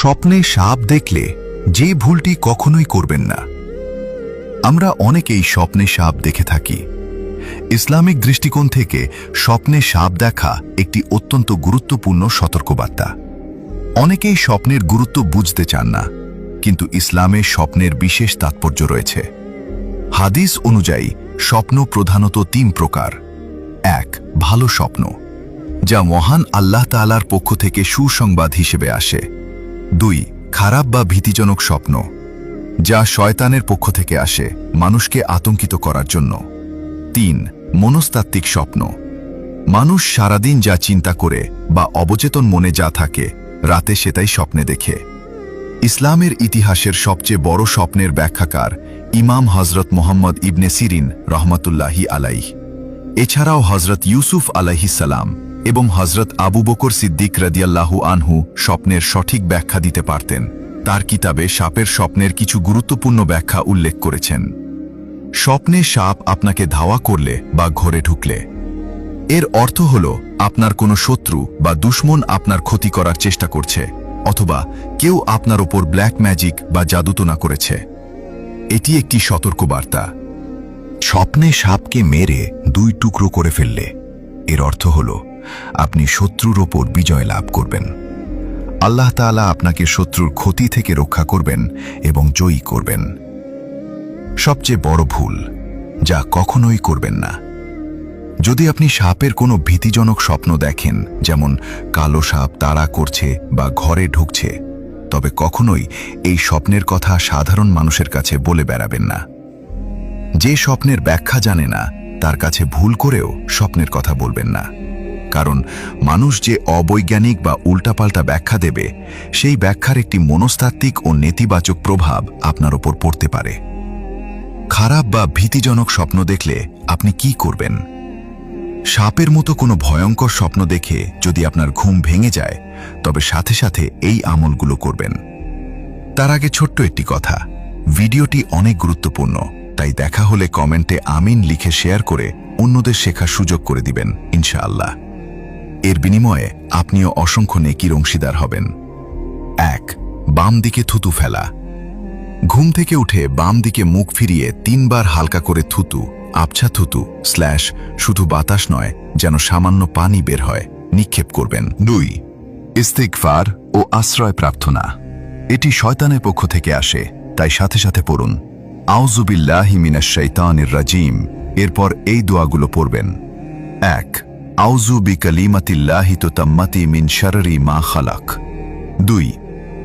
স্বপ্নে সাপ দেখলে যে ভুলটি কখনোই করবেন না। আমরা অনেকেই স্বপ্নে সাপ দেখে থাকি। ইসলামিক দৃষ্টিকোণ থেকে স্বপ্নে সাপ দেখা একটি অত্যন্ত গুরুত্বপূর্ণ সতর্কবার্তা। অনেকেই স্বপ্নের গুরুত্ব বুঝতে চান না, কিন্তু ইসলামে স্বপ্নের বিশেষ তাৎপর্য রয়েছে। হাদিস অনুযায়ী স্বপ্ন প্রধানত 3 প্রকার। 1. ভালো স্বপ্ন, যা মহান আল্লাহ তাআলার পক্ষ থেকে সুসংবাদ হিসেবে আসে। 2. খারাপ বা ভীতিজনক স্বপ্ন, যা শয়তানের পক্ষ থেকে আসে মানুষকে আতঙ্কিত করার জন্য। 3. মনস্তাত্ত্বিক স্বপ্ন, মানুষ সারাদিন যা চিন্তা করে বা অবচেতন মনে যা থাকে রাতে সেটাই স্বপ্নে দেখে। ইসলামের ইতিহাসের সবচেয়ে বড় স্বপ্নের ব্যাখ্যাকার ইমাম হজরত মোহাম্মদ ইবনে সিরিন রহমাতুল্লাহি আলাইহ, এছাড়াও হজরত ইউসুফ আলাইহিসসালাম এবং হজরত আবু বকর সিদ্দিক রাদিয়াল্লাহু আনহু স্বপ্নের সঠিক ব্যাখ্যা দিতে পারতেন। তার কিতাবে সাপের স্বপ্নের কিছু গুরুত্বপূর্ণ ব্যাখ্যা উল্লেখ করেছেন। স্বপ্নে সাপ আপনাকে ধাওয়া করলে বা ঘরে ঢুকলে, এর অর্থ হল আপনার কোনো শত্রু বা দুশমন আপনার ক্ষতি করার চেষ্টা করছে, অথবা কেউ আপনার ওপর ব্ল্যাক ম্যাজিক বা জাদুটোনা করেছে। এটি একটি সতর্কবার্তা। স্বপ্নে সাপকে মেরে 2 টুকরো করে ফেললে এর অর্থ হল আপনি শত্রুর ওপর বিজয় লাভ করবেন। আল্লাহ তাআলা আপনাকে শত্রুর ক্ষতি থেকে রক্ষা করবেন এবং জয়ী করবেন। সবচেয়ে বড় ভুল, যা কখনোই করবেন না। যদি আপনি সাপের কোনো ভীতিজনক স্বপ্ন দেখেন, যেমন কালো সাপ তাড়া করছে বা ঘরে ঢুকছে, তবে কখনোই এই স্বপ্নের কথা সাধারণ মানুষের কাছে বলে বেড়াবেন না। যে স্বপ্নের ব্যাখ্যা জানে না তার কাছে ভুল করেও স্বপ্নের কথা বলবেন না, কারণ মানুষ যে অবৈজ্ঞানিক বা উল্টাপাল্টা ব্যাখ্যা দেবে, সেই ব্যাখ্যার একটি মনস্তাত্ত্বিক ও নেতিবাচক প্রভাব আপনার ওপর পড়তে পারে। খারাপ বা ভীতিজনক স্বপ্ন দেখলে আপনি কি করবেন? সাপের মতো কোনো ভয়ঙ্কর স্বপ্ন দেখে যদি আপনার ঘুম ভেঙে যায়, তবে সাথে সাথে এই আমলগুলো করবেন। তার আগে ছোট্ট একটি কথা, ভিডিওটি অনেক গুরুত্বপূর্ণ, তাই দেখা হলে কমেন্টে আমিন লিখে শেয়ার করে অন্যদের শেখার সুযোগ করে দিবেন ইনশাআল্লাহ। এর বিনিময়ে আপনিও অসংখ্য নেকির অংশীদার হবেন। 1. বাম দিকে থুতু ফেলা। ঘুম থেকে উঠে বাম দিকে মুখ ফিরিয়ে 3 বার হালকা করে থুতু, আবছা থুতু শুধু বাতাস নয়, যেন সামান্য পানি বের হয়, নিক্ষেপ করবেন। 2. ইস্তিগফার ও আশ্রয় প্রার্থনা। এটি শয়তানের পক্ষ থেকে আসে, তাই সাথে সাথে পড়ুন আউযু বিল্লাহি মিনাশ শাইতানির রাজিম। এরপর এই দোয়াগুলো পড়বেন। 1. আউযু বিকালিমাতিল্লাহি তাম্মাতি মিন শাররি মা খালাক। 2.